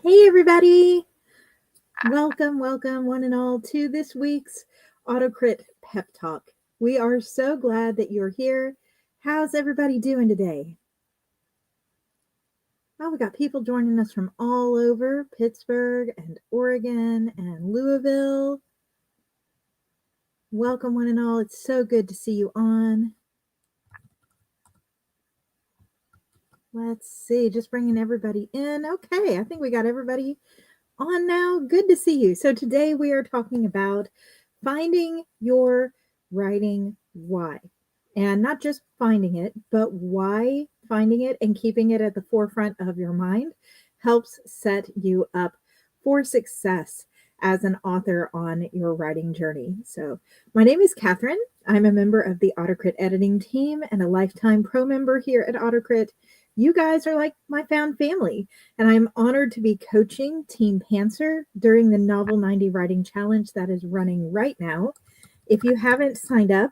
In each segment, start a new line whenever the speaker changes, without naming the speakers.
Hey, everybody. Welcome, one and all, to this week's AutoCrit Pep Talk. We are so glad that you're here. How's everybody doing today? Oh, we got people joining us from all over Pittsburgh and Oregon and Louisville. Welcome, one and all. It's so good to see you on. Let's see, just bringing everybody in. Okay, I think we got everybody on now. Good to see you. So today we are talking about finding your writing why. And not just finding it, but why finding it and keeping it at the forefront of your mind helps set you up for success as an author on your writing journey. So my name is Katherine. I'm a member of the AutoCrit editing team and a lifetime pro member here at AutoCrit. You guys are like my found family, and I'm honored to be coaching Team Pantser during the Novel 90 Writing Challenge that is running right now. If you haven't signed up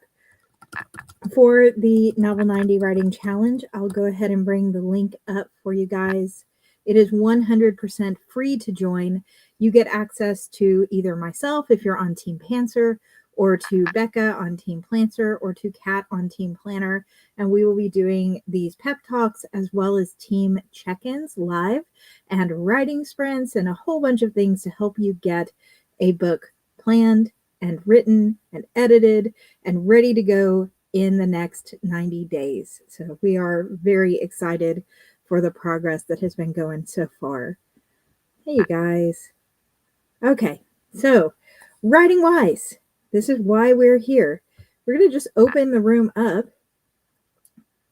for the Novel 90 Writing Challenge, I'll go ahead and bring the link up for you guys. It is 100% free to join. You get access to either myself if you're on Team Pantser, or to Becca on Team Planter, or to Kat on Team Planner. And we will be doing these pep talks as well as team check-ins live and writing sprints and a whole bunch of things to help you get a book planned and written and edited and ready to go in the next 90 days. So we are very excited for the progress that has been going so far. Hey, you guys. Okay, so writing wise. This is why we're here. We're going to just open the room up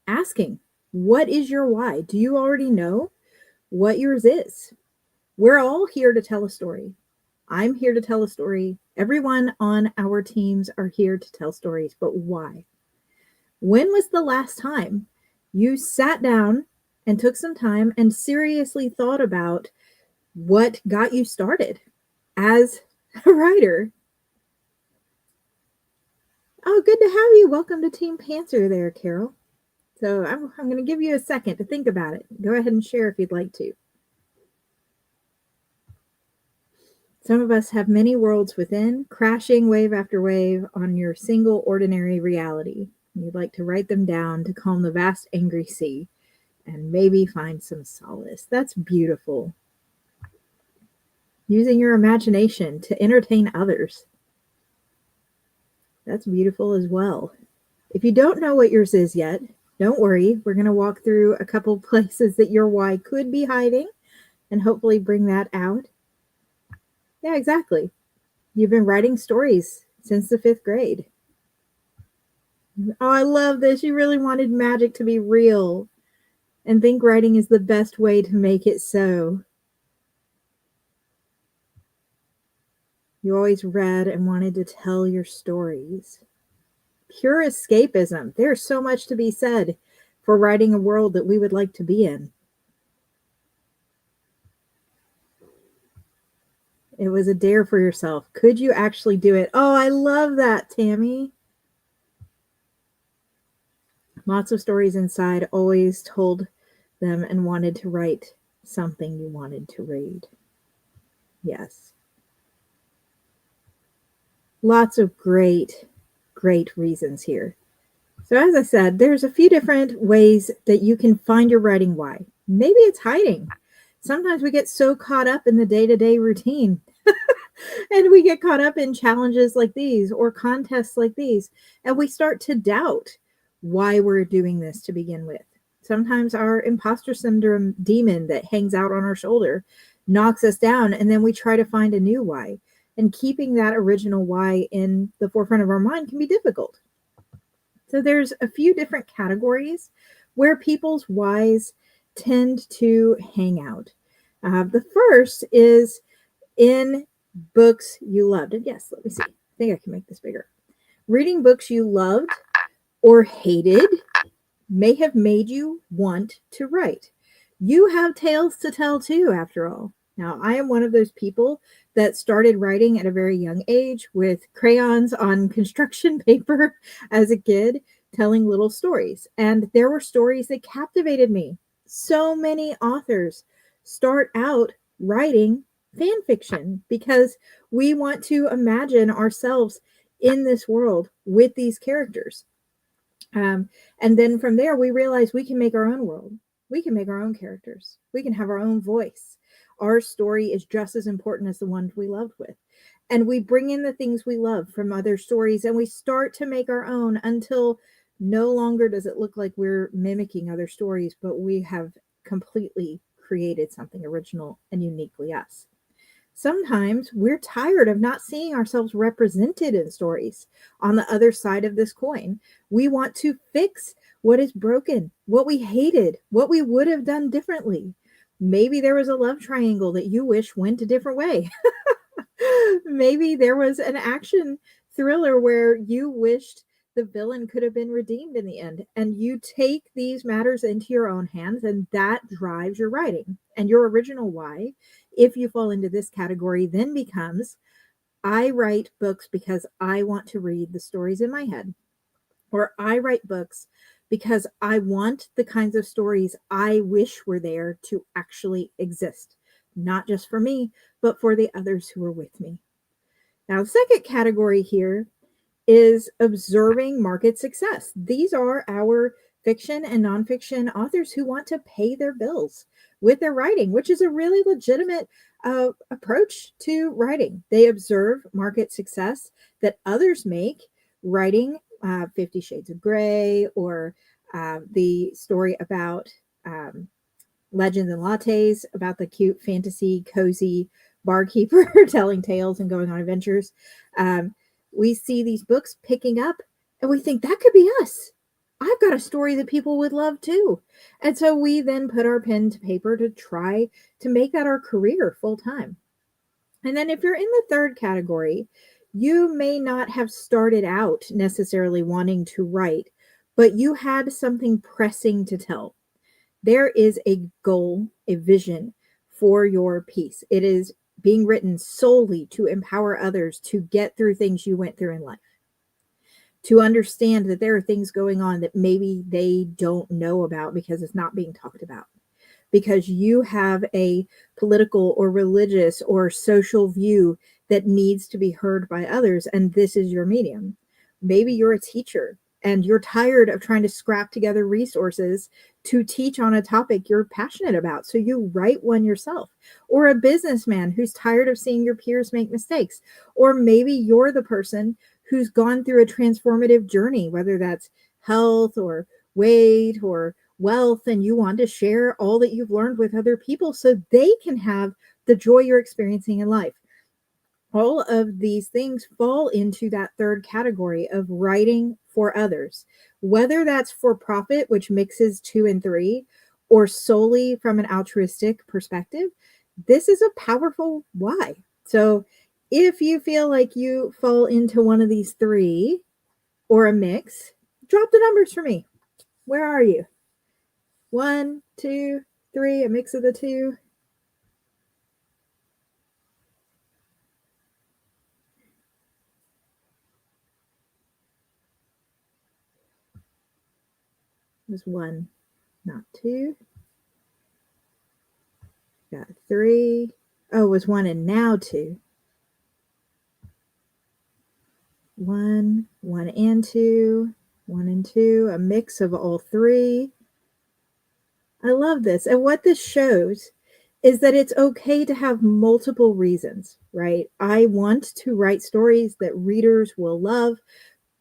asking, what is your why? Do you already know what yours is? We're all here to tell a story. I'm here to tell a story. Everyone on our teams are here to tell stories, but why? When was the last time you sat down and took some time and seriously thought about what got you started as a writer? Oh, good to have you. Welcome to Team Pantser there, Carol. So I'm going to give you a second to think about it. Go ahead and share if you'd like to. Some of us have many worlds within, crashing wave after wave on your single ordinary reality. You'd like to write them down to calm the vast angry sea and maybe find some solace. That's beautiful. Using your imagination to entertain others. That's beautiful as well. If you don't know what yours is yet, don't worry. We're going to walk through a couple places that your why could be hiding and hopefully bring that out. Yeah, exactly. You've been writing stories since the 5th grade. Oh, I love this. You really wanted magic to be real and think writing is the best way to make it so. You always read and wanted to tell your stories. Pure escapism. There's so much to be said for writing a world that we would like to be in. It was a dare for yourself. Could you actually do it? Oh, I love that, Tammy. Lots of stories inside, always told them and wanted to write something you wanted to read. Yes. Lots of great reasons here. So as I said, there's a few different ways that you can find your writing why. Maybe it's hiding. Sometimes we get so caught up in the day-to-day routine and we get caught up in challenges like these or contests like these, and we start to doubt why we're doing this to begin with. Sometimes our imposter syndrome demon that hangs out on our shoulder knocks us down, and then we try to find a new why. And keeping that original why in the forefront of our mind can be difficult. So there's a few different categories where people's whys tend to hang out. The first is in books you loved. And yes, let me see. I think I can make this bigger. Reading books you loved or hated may have made you want to write. You have tales to tell too, after all. Now, I am one of those people that started writing at a very young age with crayons on construction paper as a kid, telling little stories. And there were stories that captivated me. So many authors start out writing fan fiction because we want to imagine ourselves in this world with these characters. And then from there, we realize we can make our own world. We can make our own characters. We can have our own voice. Our story is just as important as the ones we loved with. And we bring in the things we love from other stories and we start to make our own until no longer does it look like we're mimicking other stories, but we have completely created something original and uniquely us. Sometimes we're tired of not seeing ourselves represented in stories. On the other side of this coin, we want to fix what is broken, what we hated, what we would have done differently. Maybe there was a love triangle that you wish went a different way. Maybe there was an action thriller where you wished the villain could have been redeemed in the end. And you take these matters into your own hands, and that drives your writing. And your original why, if you fall into this category, then becomes I write books because I want to read the stories in my head, or I write books because I want the kinds of stories I wish were there to actually exist, not just for me, but for the others who are with me. Now, the second category here is observing market success. These are our fiction and nonfiction authors who want to pay their bills with their writing, which is a really legitimate approach to writing. They observe market success that others make, writing 50 Shades of Grey or the story about Legends and Lattes, about the cute fantasy cozy barkeeper telling tales and going on adventures. We see these books picking up and we think that could be us. I've got a story that people would love too. And so we then put our pen to paper to try to make that our career full time. And then if you're in the third category, you may not have started out necessarily wanting to write, but you had something pressing to tell. There is a goal, a vision for your piece. It is being written solely to empower others to get through things you went through in life, to understand that there are things going on that maybe they don't know about because it's not being talked about, because you have a political or religious or social view that needs to be heard by others, and this is your medium. Maybe you're a teacher and you're tired of trying to scrap together resources to teach on a topic you're passionate about, so you write one yourself. Or a businessman who's tired of seeing your peers make mistakes. Or maybe you're the person who's gone through a transformative journey, whether that's health or weight or wealth, and you want to share all that you've learned with other people so they can have the joy you're experiencing in life. All of these things fall into that third category of writing for others, whether that's for profit, which mixes 2 and 3, or solely from an altruistic perspective. This is a powerful why. So if you feel like you fall into one of these 3 or a mix, drop the numbers for me. Where are you? 1, 2, 3, a mix of the 2. It was 1, not 2. Got 3. Oh, it was 1 and now 2. 1, 1 and 2, 1 and 2, a mix of all 3. I love this. And what this shows is that it's okay to have multiple reasons, right? I want to write stories that readers will love,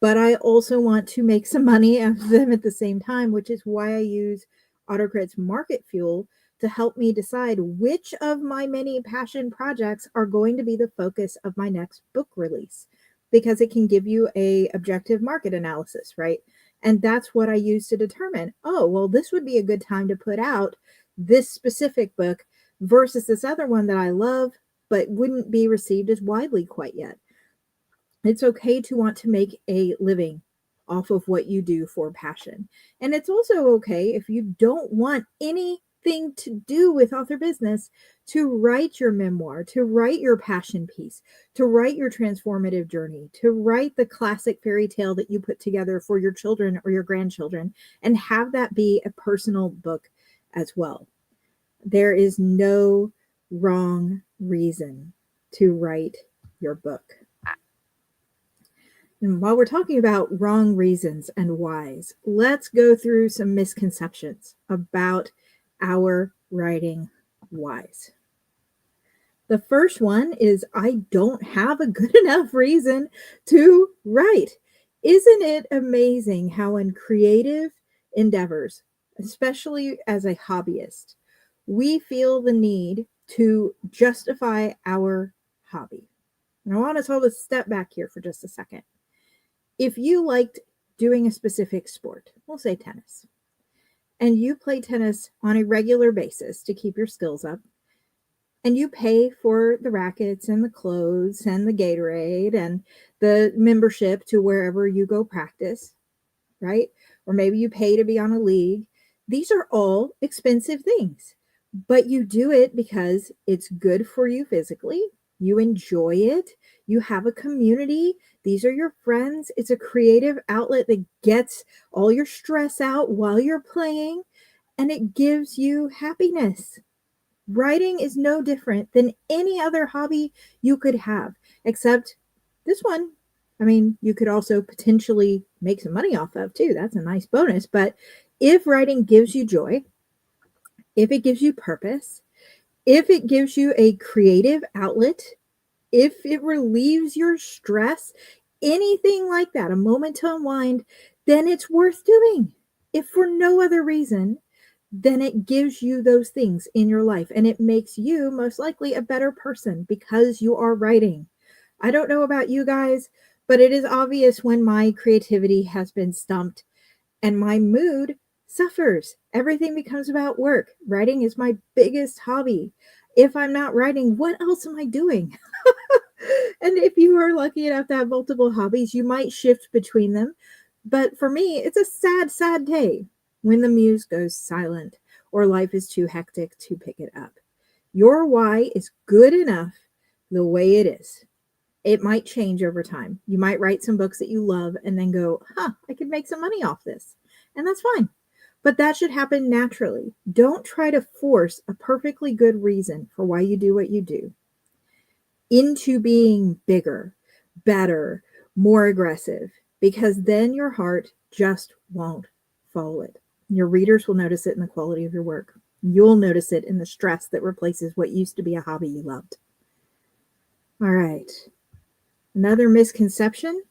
but I also want to make some money out of them at the same time, which is why I use AutoCrit's Market Fuel to help me decide which of my many passion projects are going to be the focus of my next book release, because it can give you a objective market analysis, right? And that's what I use to determine, oh, well, this would be a good time to put out this specific book versus this other one that I love, but wouldn't be received as widely quite yet. It's okay to want to make a living off of what you do for passion. And it's also okay if you don't want anything to do with author business to write your memoir, to write your passion piece, to write your transformative journey, to write the classic fairy tale that you put together for your children or your grandchildren, and have that be a personal book as well. There is no wrong reason to write your book. And while we're talking about wrong reasons and whys, let's go through some misconceptions about our writing whys. The first one is I don't have a good enough reason to write. Isn't it amazing how in creative endeavors, especially as a hobbyist, we feel the need to justify our hobby? And I want us all to step back here for just a second. If you liked doing a specific sport, we'll say tennis, and you play tennis on a regular basis to keep your skills up, and you pay for the rackets and the clothes and the Gatorade and the membership to wherever you go practice, right? Or maybe you pay to be on a league. These are all expensive things, but you do it because it's good for you physically. You enjoy it. You have a community. These are your friends. It's a creative outlet that gets all your stress out while you're playing, and it gives you happiness. Writing is no different than any other hobby you could have, except this one. I mean, you could also potentially make some money off of too. That's a nice bonus. But if writing gives you joy, if it gives you purpose, if it gives you a creative outlet, if it relieves your stress, anything like that, a moment to unwind, then it's worth doing. If for no other reason, then it gives you those things in your life and it makes you most likely a better person because you are writing. I don't know about you guys, but it is obvious when my creativity has been stumped and my mood suffers. Everything becomes about work. Writing is my biggest hobby. If I'm not writing, what else am I doing? And if you are lucky enough to have multiple hobbies, you might shift between them. But for me, it's a sad, sad day when the muse goes silent or life is too hectic to pick it up. Your why is good enough the way it is. It might change over time. You might write some books that you love and then go, I could make some money off this. And that's fine. But that should happen naturally. Don't try to force a perfectly good reason for why you do what you do into being bigger, better, more aggressive, because then your heart just won't follow it. Your readers will notice it in the quality of your work. You'll notice it in the stress that replaces what used to be a hobby you loved. All right. Another misconception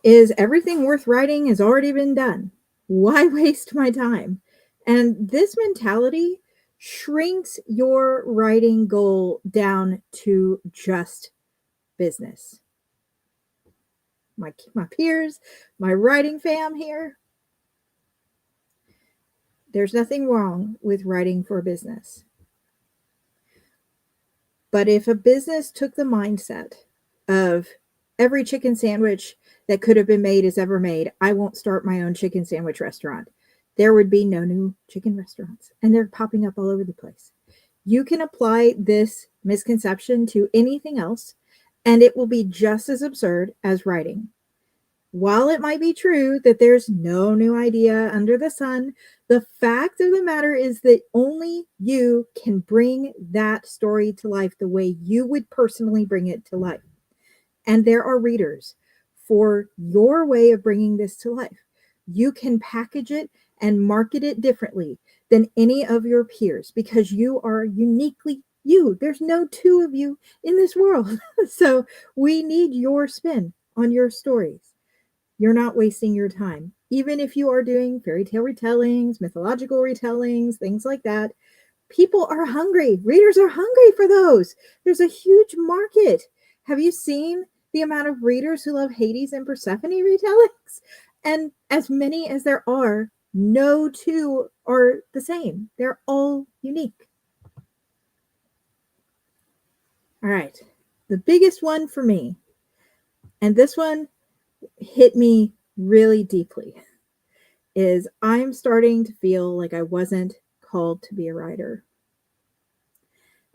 is everything worth writing has already been done. Why waste my time? And this mentality shrinks your writing goal down to just business. My peers, my writing fam here, there's nothing wrong with writing for a business. But if a business took the mindset of every chicken sandwich that could have been made is ever made, I won't start my own chicken sandwich restaurant, there would be no new chicken restaurants. And they're popping up all over the place. You can apply this misconception to anything else, and it will be just as absurd as writing. While it might be true that there's no new idea under the sun, the fact of the matter is that only you can bring that story to life the way you would personally bring it to life. And there are readers for your way of bringing this to life. You can package it and market it differently than any of your peers because you are uniquely you. There's no two of you in this world. So we need your spin on your stories. You're not wasting your time. Even if you are doing fairy tale retellings, mythological retellings, things like that, people are hungry. Readers are hungry for those. There's a huge market. Have you seen the amount of readers who love Hades and Persephone retellings? And as many as there are, no two are the same. They're all unique. All right. The biggest one for me, and this one hit me really deeply, is I'm starting to feel like I wasn't called to be a writer.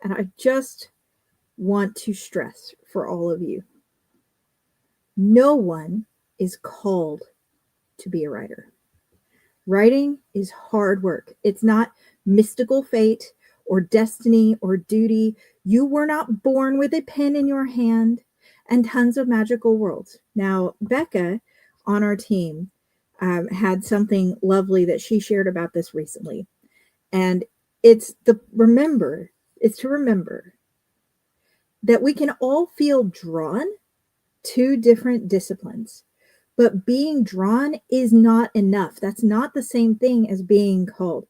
And I just want to stress for all of you, no one is called to be a writer. Writing is hard work. It's not mystical fate or destiny or duty. You were not born with a pen in your hand and tons of magical worlds. Now, Becca on our team had something lovely that she shared about this recently. And it's to remember that we can all feel drawn to different disciplines, but being drawn is not enough. That's not the same thing as being called.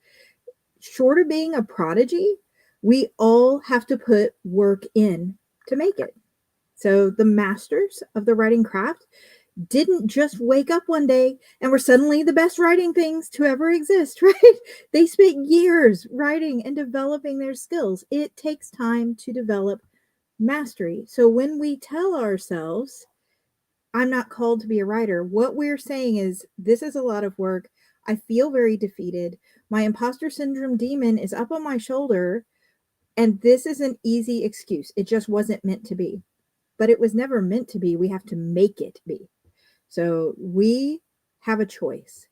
Short of being a prodigy, we all have to put work in to make it. So the masters of the writing craft didn't just wake up one day and were suddenly the best writing things to ever exist, right? They spent years writing and developing their skills. It takes time to develop mastery. So when we tell ourselves, I'm not called to be a writer, what we're saying is, this is a lot of work. I feel very defeated. My imposter syndrome demon is up on my shoulder, and this is an easy excuse. It just wasn't meant to be. But it was never meant to be. We have to make it be. So we have a choice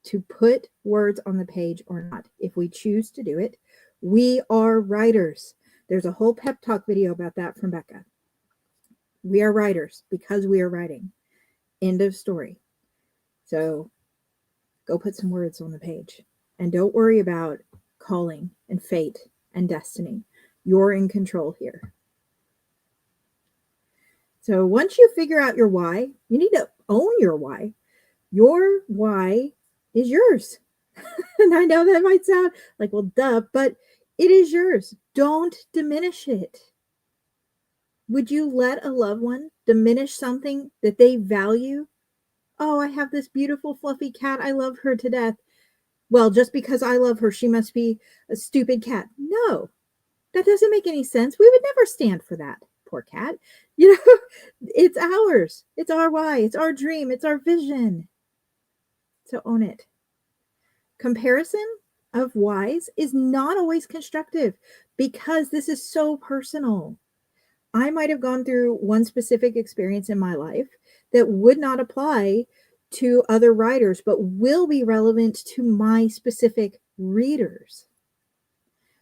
to put words on the page or not. If we choose to do it, we are writers. There's a whole pep talk video about that from Becca. We are writers because we are writing. End of story. So go put some words on the page. And don't worry about calling and fate and destiny. You're in control here. So once you figure out your why, you need to own your why. Your why is yours. And I know that might sound like, well, duh, but it is yours. Don't diminish it. Would you let a loved one diminish something that they value? Oh, I have this beautiful fluffy cat. I love her to death. Well, just because I love her, she must be a stupid cat. No, that doesn't make any sense. We would never stand for that. Poor cat. It's ours. It's our why. It's our dream. It's our vision. So own it. Comparison of whys is not always constructive because this is so personal. I might have gone through one specific experience in my life that would not apply to other writers, but will be relevant to my specific readers.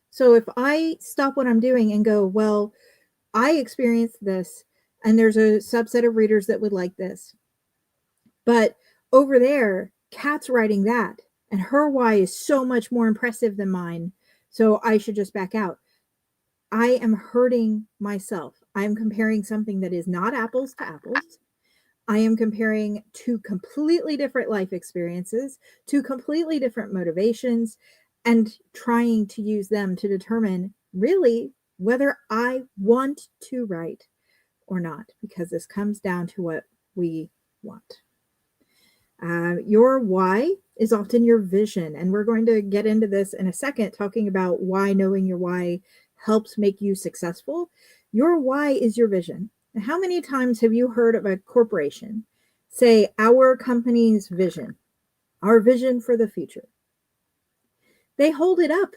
So if I stop what I'm doing and go, well, I experienced this, and there's a subset of readers that would like this, but over there, Kat's writing that, and her why is so much more impressive than mine, so I should just back out. I am hurting myself. I'm comparing something that is not apples to apples. I am comparing two completely different life experiences, two completely different motivations, and trying to use them to determine really whether I want to write or not, because this comes down to what we want. Your why is often your vision. And we're going to get into this in a second, talking about why knowing your why helps make you successful. Your why is your vision. How many times have you heard of a corporation say, our company's vision, our vision for the future? They hold it up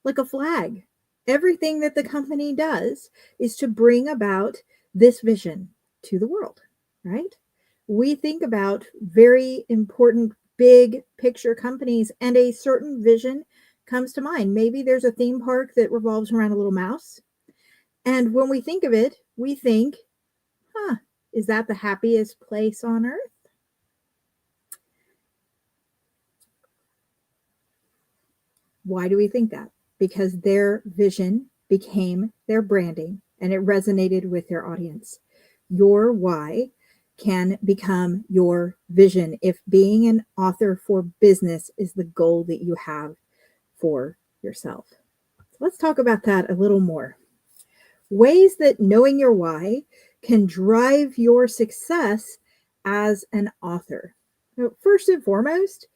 like a flag. Everything that the company does is to bring about this vision to the world, right? We think about very important, big picture companies, and a certain vision comes to mind. Maybe there's a theme park that revolves around a little mouse. And when we think of it, we think, is that the happiest place on earth? Why do we think that? Because their vision became their branding and it resonated with their audience. Your why can become your vision if being an author for business is the goal that you have for yourself. Let's talk about that a little more. Ways that knowing your why can drive your success as an author. So first and foremost,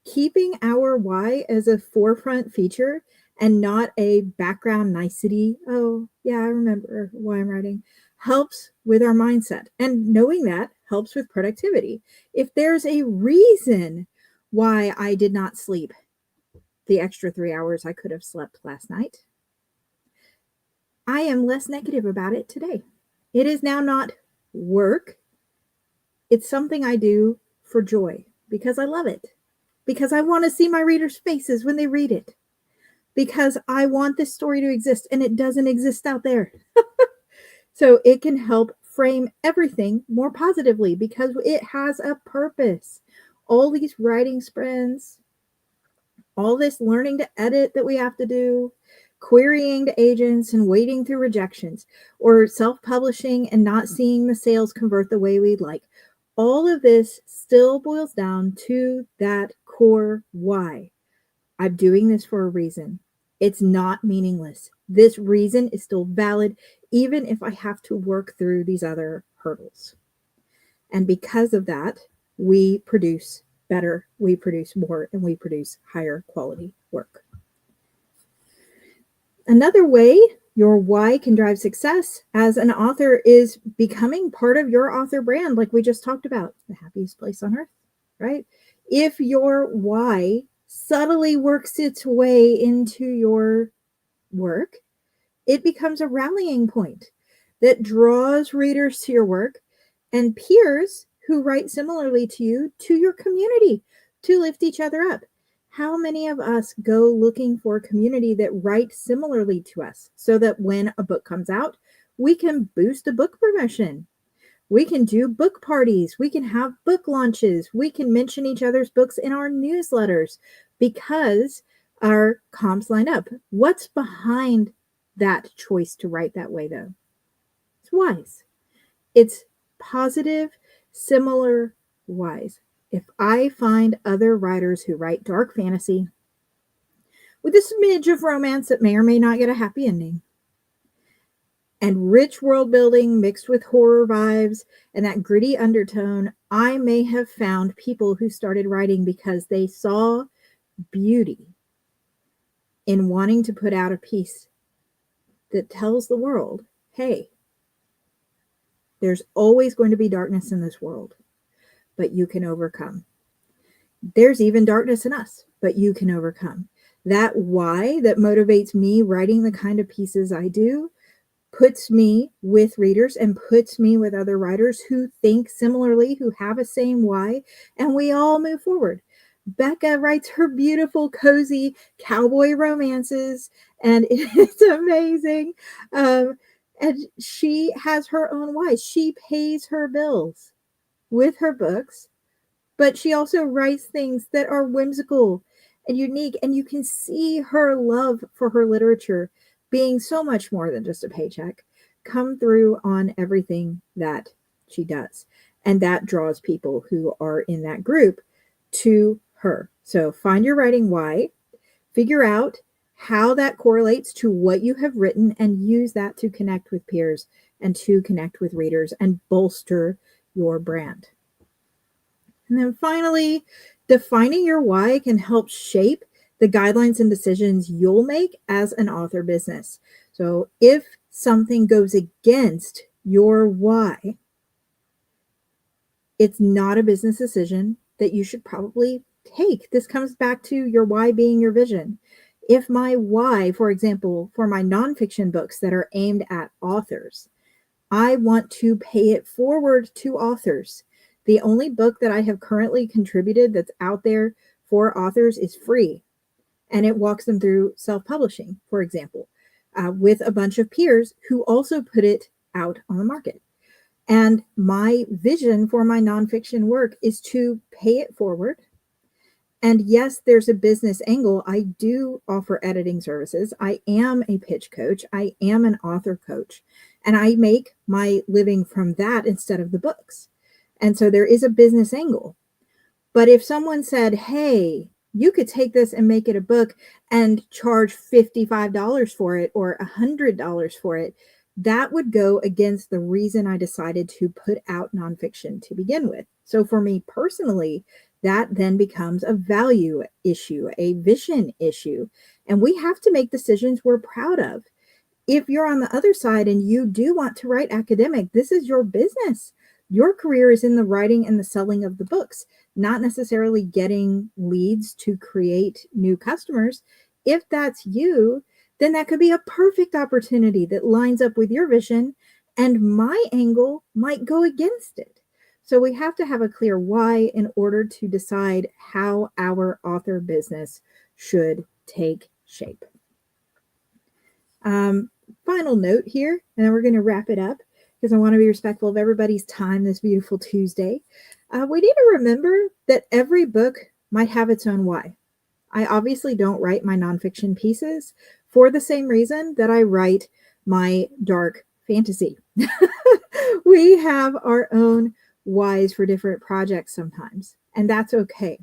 keeping our why as a forefront feature and not a background nicety. Oh, yeah, I remember why I'm writing. Helps with our mindset. And knowing that helps with productivity. If there's a reason why I did not sleep the extra 3 hours I could have slept last night, I am less negative about it today. It is now not work. It's something I do for joy because I love it, because I want to see my readers' faces when they read it. because I want this story to exist and it doesn't exist out there. So it can help frame everything more positively because it has a purpose. All these writing sprints, all this learning to edit that we have to do, querying to agents and wading through rejections, or self publishing and not seeing the sales convert the way we'd like. All of this still boils down to that core why. I'm doing this for a reason. It's not meaningless. This reason is still valid, even if I have to work through these other hurdles. And because of that, we produce better, we produce more, and we produce higher quality work. Another way your why can drive success as an author is becoming part of your author brand, like we just talked about, the happiest place on earth, right? If your why subtly works its way into your work, it becomes a rallying point that draws readers to your work and peers who write similarly to you to your community to lift each other up. How many of us go looking for a community that writes similarly to us so that when a book comes out, we can boost a book promotion? We can do book parties. We can have book launches. We can mention each other's books in our newsletters because our comps line up. What's behind that choice to write that way, though? It's wise. It's positive, similar, wise. If I find other writers who write dark fantasy with a smidge of romance that may or may not get a happy ending, and rich world building mixed with horror vibes and that gritty undertone, I may have found people who started writing because they saw beauty in wanting to put out a piece that tells the world, hey, there's always going to be darkness in this world, but you can overcome. There's even darkness in us, but you can overcome. That why that motivates me writing the kind of pieces I do puts me with readers and puts me with other writers who think similarly, who have a same why, and we all move forward. Becca writes her beautiful, cozy cowboy romances, and it's amazing. And she has her own why. She pays her bills with her books, but she also writes things that are whimsical and unique, and you can see her love for her literature being so much more than just a paycheck come through on everything that she does, and that draws people who are in that group to her. So find your writing why, figure out how that correlates to what you have written, and use that to connect with peers and to connect with readers and bolster your brand. And then finally, defining your why can help shape the guidelines and decisions you'll make as an author business. So if something goes against your why, it's not a business decision that you should probably take. This comes back to your why being your vision. If my why, for example, for my nonfiction books that are aimed at authors, I want to pay it forward to authors. The only book that I have currently contributed that's out there for authors is free, and it walks them through self-publishing, for example, with a bunch of peers who also put it out on the market. And my vision for my nonfiction work is to pay it forward. And yes, there's a business angle. I do offer editing services. I am a pitch coach. I am an author coach. And I make my living from that instead of the books. And so there is a business angle. But if someone said, hey, you could take this and make it a book and charge $55 for it or $100 for it, that would go against the reason I decided to put out nonfiction to begin with. So for me personally, that then becomes a value issue, a vision issue. And we have to make decisions we're proud of. If you're on the other side and you do want to write academic, this is your business. Your career is in the writing and the selling of the books, not necessarily getting leads to create new customers. If that's you, then that could be a perfect opportunity that lines up with your vision, and my angle might go against it. So we have to have a clear why in order to decide how our author business should take shape. Final note here, and then we're going to wrap it up because I want to be respectful of everybody's time this beautiful Tuesday. We need to remember that every book might have its own why. I obviously don't write my nonfiction pieces for the same reason that I write my dark fantasy. We have our own whys for different projects sometimes, and that's okay.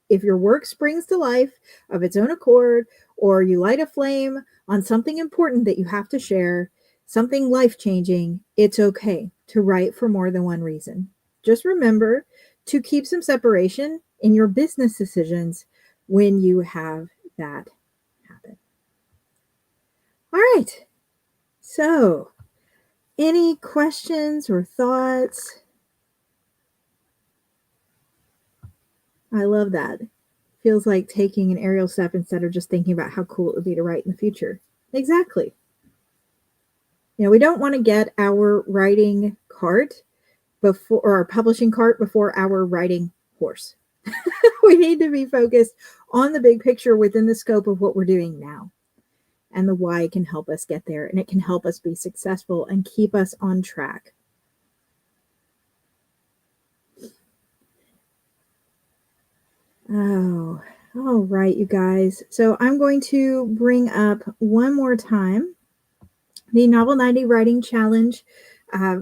If your work springs to life of its own accord, or you light a flame on something important that you have to share, something life changing, it's okay to write for more than one reason. Just remember to keep some separation in your business decisions when you have that happen. All right. So, any questions or thoughts? I love that. Feels like taking an aerial step instead of just thinking about how cool it would be to write in the future. Exactly. We don't want to get our writing cart before, or our publishing cart before our writing horse. We need to be focused on the big picture within the scope of what we're doing now. And the why can help us get there, and it can help us be successful and keep us on track. Oh, all right, you guys. So I'm going to bring up one more time the Novel 90 Writing Challenge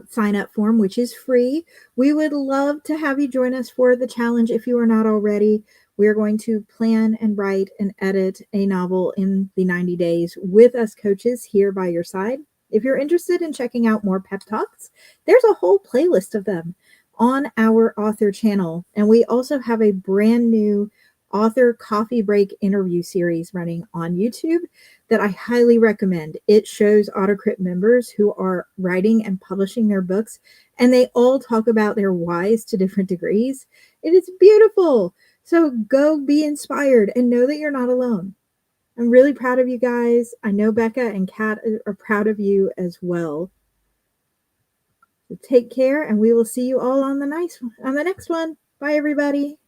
sign up form, which is free. We would love to have you join us for the challenge if you are not already. We are going to plan and write and edit a novel in the 90 days with us coaches here by your side. If you're interested in checking out more pep talks, there's a whole playlist of them on our author channel. And we also have a brand new author coffee break interview series running on YouTube that I highly recommend. It shows AutoCrit members who are writing and publishing their books, and they all talk about their whys to different degrees. It is beautiful. So go be inspired and know that you're not alone. I'm really proud of you guys. I know Becca and Kat are proud of you as well. So take care, and we will see you all on the next one. Bye, everybody.